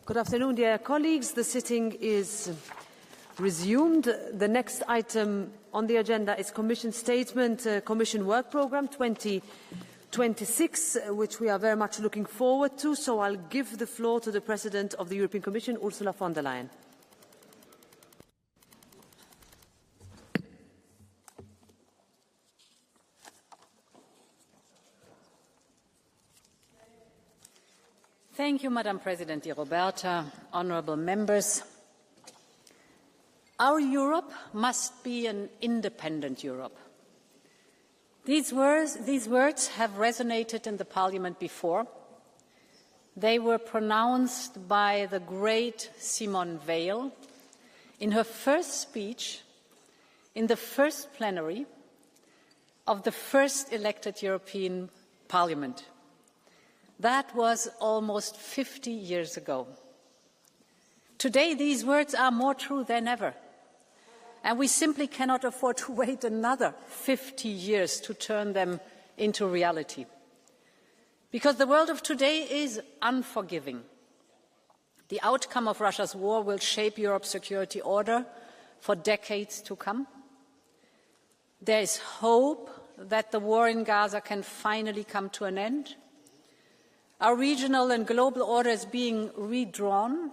Good afternoon, dear colleagues. The sitting is resumed. The next item on the agenda is Commission Statement, Commission Work Programme 2026, which we are very much looking forward to. So I'll give the floor to the President of the European Commission, Ursula von der Leyen. Thank you, Madam President Roberta, honourable members. Our Europe must be an independent Europe. These words have resonated in the Parliament before. They were pronounced by the great Simone Veil in her first speech in the first plenary of the first elected European Parliament. That was almost 50 years ago. Today, these words are more true than ever, and we simply cannot afford to wait another 50 years to turn them into reality. Because the world of today is unforgiving. The outcome of Russia's war will shape Europe's security order for decades to come. There is hope that the war in Gaza can finally come to an end. Our regional and global order is being redrawn,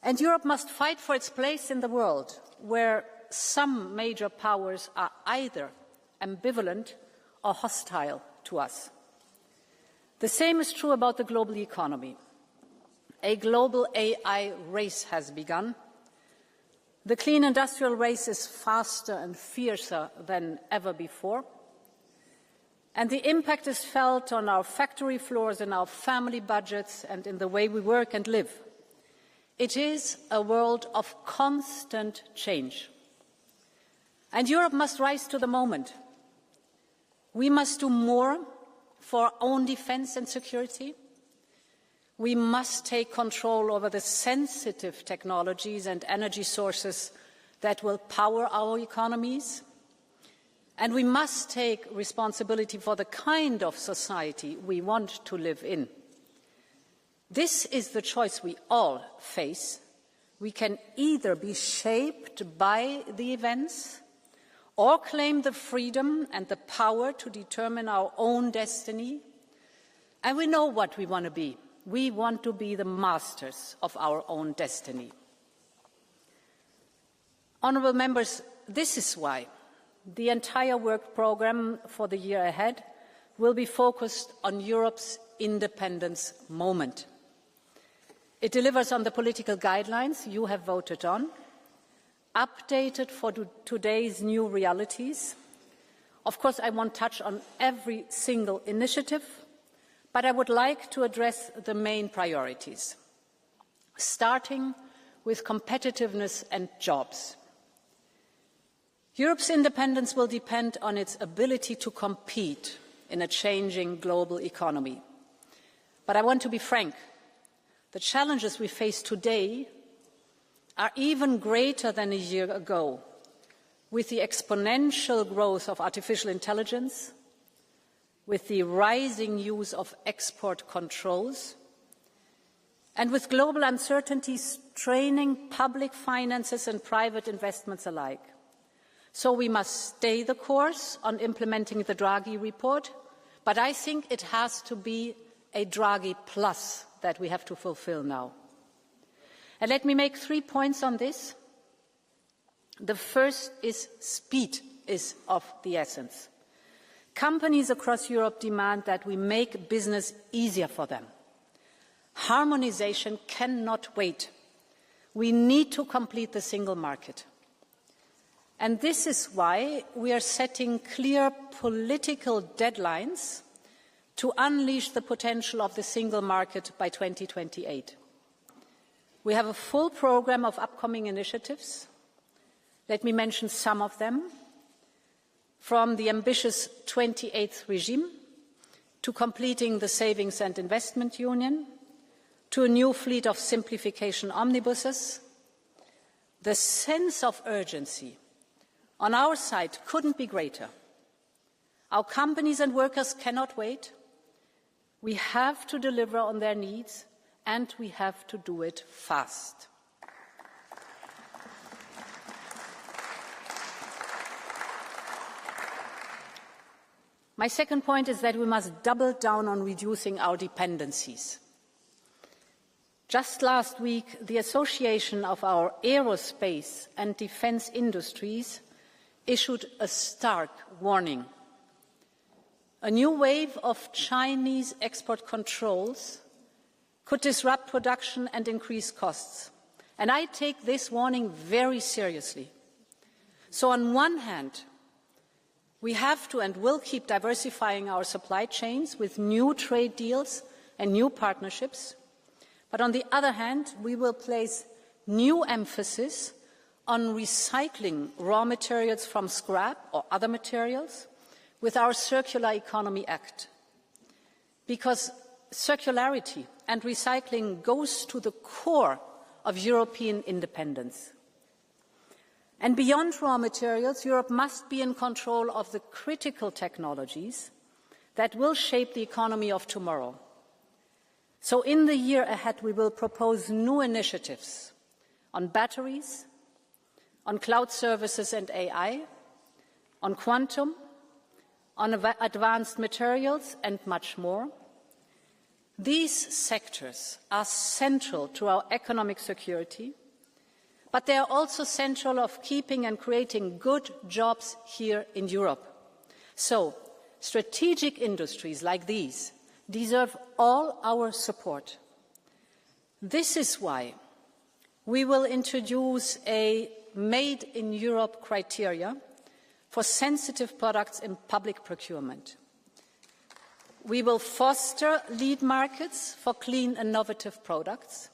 and Europe must fight for its place in the world, where some major powers are either ambivalent or hostile to us. The same is true about the global economy. A global AI race has begun. The clean industrial race is faster and fiercer than ever before. And the impact is felt on our factory floors, in our family budgets, and in the way we work and live. It is a world of constant change. And Europe must rise to the moment. We must do more for our own defence and security. We must take control over the sensitive technologies and energy sources that will power our economies. And we must take responsibility for the kind of society we want to live in. This is the choice we all face. We can either be shaped by the events or claim the freedom and the power to determine our own destiny. And we know what we want to be. We want to be the masters of our own destiny. Honourable members, this is why the entire work programme for the year ahead will be focused on Europe's independence moment. It delivers on the political guidelines you have voted on, updated for today's new realities. Of course, I won't touch on every single initiative, but I would like to address the main priorities, starting with competitiveness and jobs. Europe's independence will depend on its ability to compete in a changing global economy. But I want to be frank. The challenges we face today are even greater than a year ago, with the exponential growth of artificial intelligence, with the rising use of export controls, and with global uncertainties straining public finances and private investments alike. So we must stay the course on implementing the Draghi report, but I think it has to be a Draghi plus that we have to fulfill now. And let me make 3 points on this. The first is speed is of the essence. Companies across Europe demand that we make business easier for them. Harmonization cannot wait. We need to complete the single market. And this is why we are setting clear political deadlines to unleash the potential of the single market by 2028. We have a full programme of upcoming initiatives. Let me mention some of them. From the ambitious 28th regime to completing the Savings and Investment Union, to a new fleet of simplification omnibuses, the sense of urgency on our side couldn't be greater. Our companies and workers cannot wait. We have to deliver on their needs, and we have to do it fast. My second point is that we must double down on reducing our dependencies. Just last week, the Association of our Aerospace and Defence Industries issued a stark warning. A new wave of Chinese export controls could disrupt production and increase costs. And I take this warning very seriously. So on one hand, we have to and will keep diversifying our supply chains with new trade deals and new partnerships. But on the other hand, we will place new emphasis on recycling raw materials from scrap or other materials with our Circular Economy Act. Because circularity and recycling goes to the core of European independence. And beyond raw materials, Europe must be in control of the critical technologies that will shape the economy of tomorrow. So in the year ahead, we will propose new initiatives on batteries, on cloud services and AI, on quantum, on advanced materials, and much more. These sectors are central to our economic security, but they are also central of keeping and creating good jobs here in Europe. So, strategic industries like these deserve all our support. This is why we will introduce a Made in Europe criteria for sensitive products in public procurement. We will foster lead markets for clean, innovative products.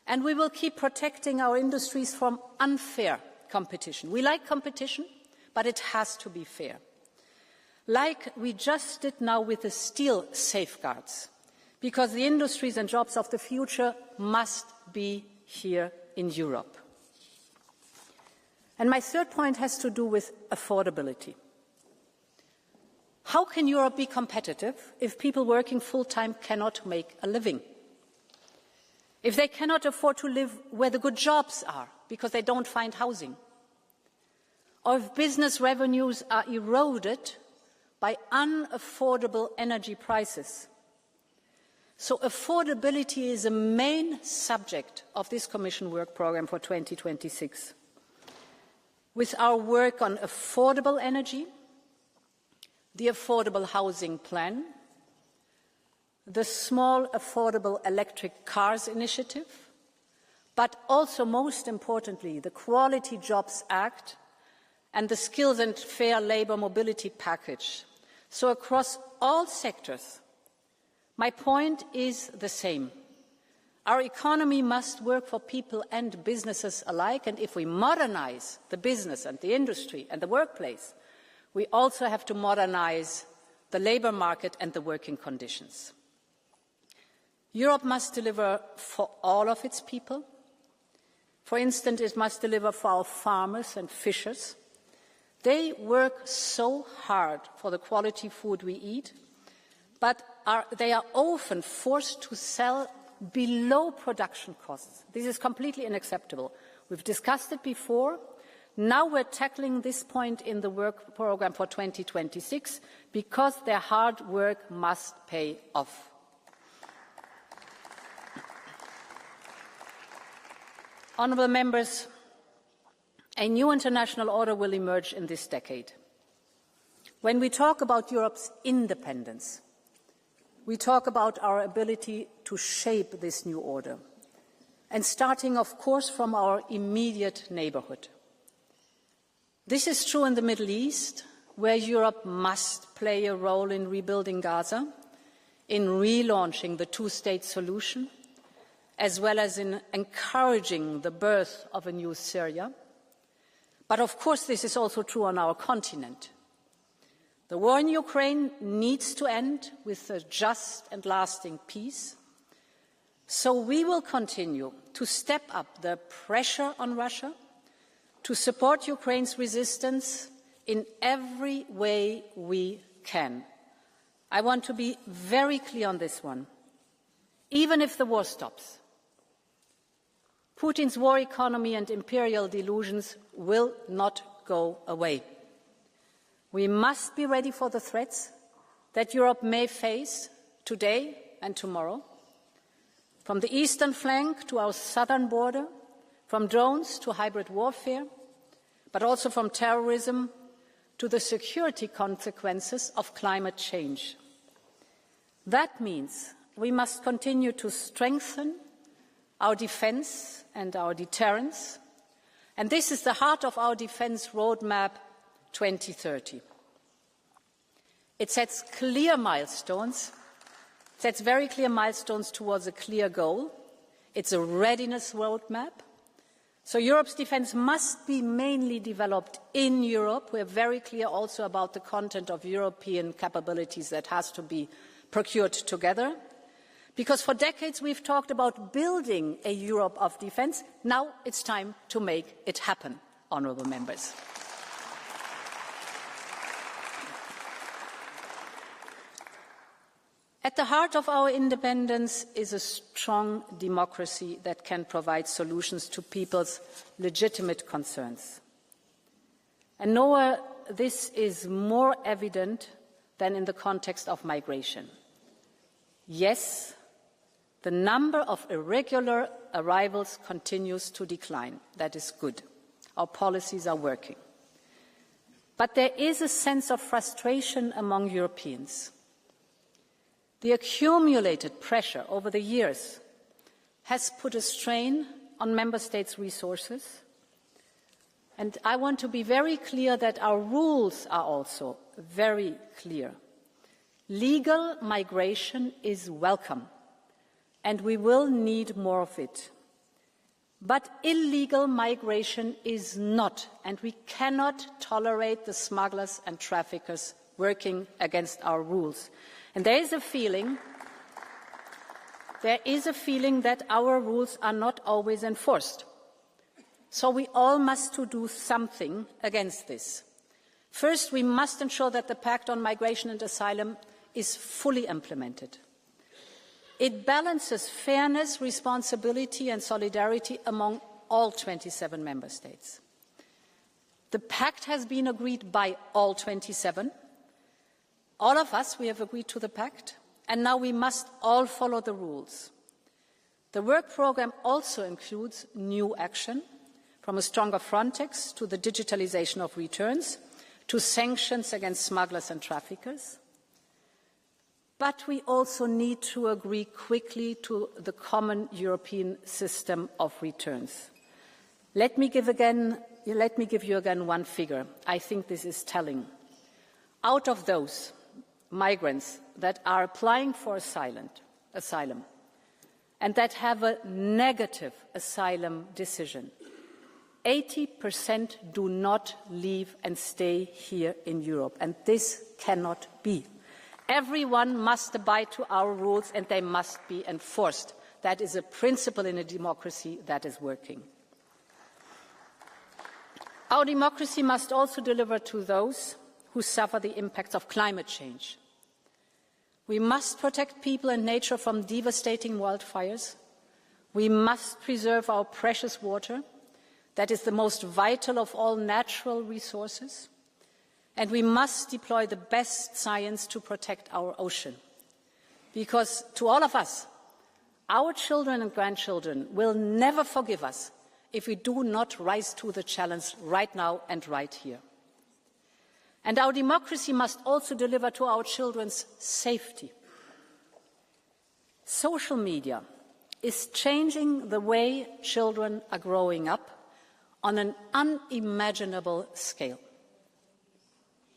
And we will keep protecting our industries from unfair competition. We like competition, but it has to be fair. Like we just did now with the steel safeguards, because the industries and jobs of the future must be here in Europe. And my third point has to do with affordability. How can Europe be competitive if people working full-time cannot make a living? If they cannot afford to live where the good jobs are because they don't find housing? Or if business revenues are eroded by unaffordable energy prices? So affordability is a main subject of this Commission work programme for 2026. With our work on affordable energy, the Affordable Housing Plan, the Small Affordable Electric Cars Initiative, but also, most importantly, the Quality Jobs Act and the Skills and Fair Labour Mobility Package. So across all sectors, my point is the same. Our economy must work for people and businesses alike, and if we modernise the business and the industry and the workplace, we also have to modernise the labour market and the working conditions. Europe must deliver for all of its people. For instance, it must deliver for our farmers and fishers. They work so hard for the quality food we eat, but they are often forced to sell below production costs. This is completely unacceptable. We've discussed it before. Now we're tackling this point in the work programme for 2026 because their hard work must pay off. Honourable members, a new international order will emerge in this decade. When we talk about Europe's independence, we talk about our ability to shape this new order, and starting, of course, from our immediate neighbourhood. This is true in the Middle East, where Europe must play a role in rebuilding Gaza, in relaunching the two-state solution, as well as in encouraging the birth of a new Syria. But of course, this is also true on our continent. The war in Ukraine needs to end with a just and lasting peace. So we will continue to step up the pressure on Russia to support Ukraine's resistance in every way we can. I want to be very clear on this one. even if the war stops. Putin's war economy and imperial delusions will not go away. We must be ready for the threats that Europe may face today and tomorrow, from the eastern flank to our southern border, from drones to hybrid warfare, but also from terrorism to the security consequences of climate change. That means we must continue to strengthen our defence and our deterrence, and this is the heart of our defence roadmap 2030. It sets clear milestones, sets very clear milestones towards a clear goal. It's a readiness roadmap. So Europe's defence must be mainly developed in Europe. We are very clear also about the content of European capabilities that has to be procured together. Because for decades we've talked about building a Europe of defence. Now it's time to make it happen, honourable members. At the heart of our independence is a strong democracy that can provide solutions to people's legitimate concerns. And nowhere this is more evident than in the context of migration. Yes, the number of irregular arrivals continues to decline. That is good. Our policies are working. But there is a sense of frustration among Europeans. The accumulated pressure over the years has put a strain on Member States' resources. And I want to be very clear that our rules are also very clear. Legal migration is welcome, and we will need more of it. But illegal migration is not, and we cannot tolerate the smugglers and traffickers working against our rules. And there is a feeling that our rules are not always enforced. So we all must do something against this. First, we must ensure that the Pact on Migration and Asylum is fully implemented. It balances fairness, responsibility and solidarity among all 27 member states. The Pact has been agreed by all 27. All of us, we have agreed to the Pact, and now we must all follow the rules. The work programme also includes new action, from a stronger Frontex to the digitalisation of returns, to sanctions against smugglers and traffickers. But we also need to agree quickly to the common European system of returns. Let me give you again one figure. I think this is telling. Out of those migrants that are applying for asylum and that have a negative asylum decision, 80% do not leave and stay here in Europe, and this cannot be. Everyone must abide to our rules and they must be enforced. That is a principle in a democracy that is working. Our democracy must also deliver to those who suffer the impacts of climate change. We must protect people and nature from devastating wildfires. We must preserve our precious water, that is the most vital of all natural resources. And we must deploy the best science to protect our ocean. Because to all of us, our children and grandchildren will never forgive us if we do not rise to the challenge right now and right here. And our democracy must also deliver to our children's safety. Social media is changing the way children are growing up on an unimaginable scale.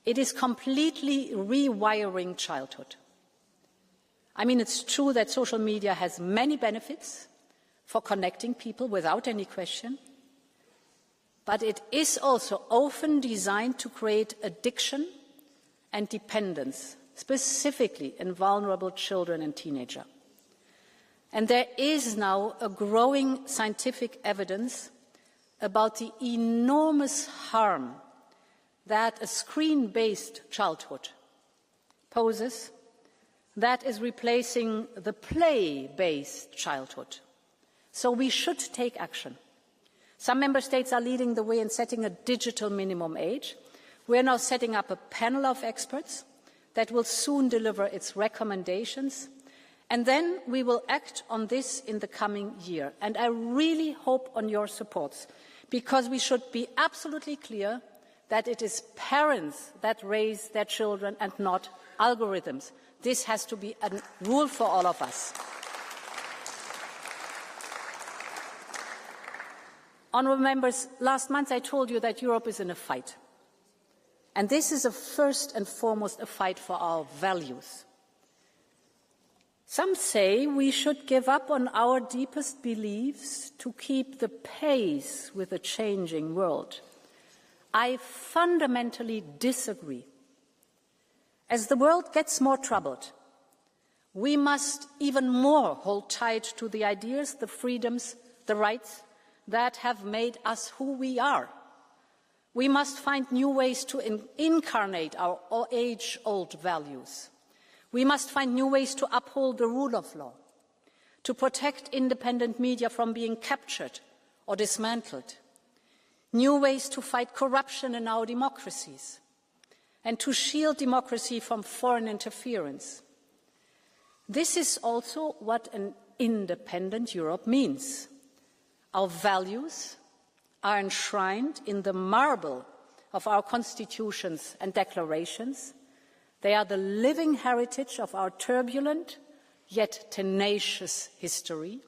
It is completely rewiring childhood. I mean, it's true that social media has many benefits for connecting people without any question, but it is also often designed to create addiction and dependence, specifically in vulnerable children and teenagers. And there is now a growing scientific evidence about the enormous harm that a screen-based childhood poses that is replacing the play-based childhood. So we should take action. Some member states are leading the way in setting a digital minimum age. We are now setting up a panel of experts that will soon deliver its recommendations, and then we will act on this in the coming year. And I really hope on your support, because we should be absolutely clear that it is parents that raise their children and not algorithms. This has to be a rule for all of us. Honourable members, last month I told you that Europe is in a fight. And this is first and foremost a fight for our values. Some say we should give up on our deepest beliefs to keep the pace with a changing world. I fundamentally disagree. As the world gets more troubled, we must even more hold tight to the ideas, the freedoms, the rights that have made us who we are. We must find new ways to incarnate our age-old values. We must find new ways to uphold the rule of law, to protect independent media from being captured or dismantled, new ways to fight corruption in our democracies, and to shield democracy from foreign interference. This is also what an independent Europe means. Our values are enshrined in the marble of our constitutions and declarations. They are the living heritage of our turbulent yet tenacious history,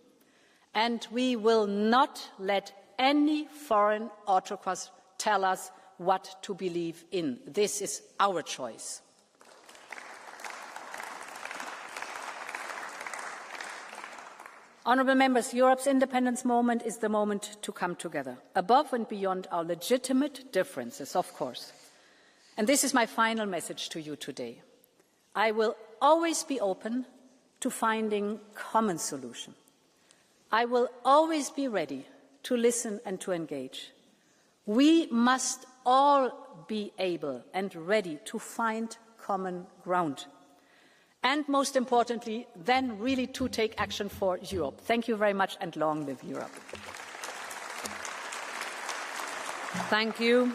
and we will not let any foreign autocrat tell us what to believe in. This is our choice. Honourable members, Europe's independence moment is the moment to come together, above and beyond our legitimate differences, of course. And this is my final message to you today. I will always be open to finding common solutions. I will always be ready to listen and to engage. We must all be able and ready to find common ground. And most importantly, then really to take action for Europe. Thank you very much, and long live Europe. Thank you.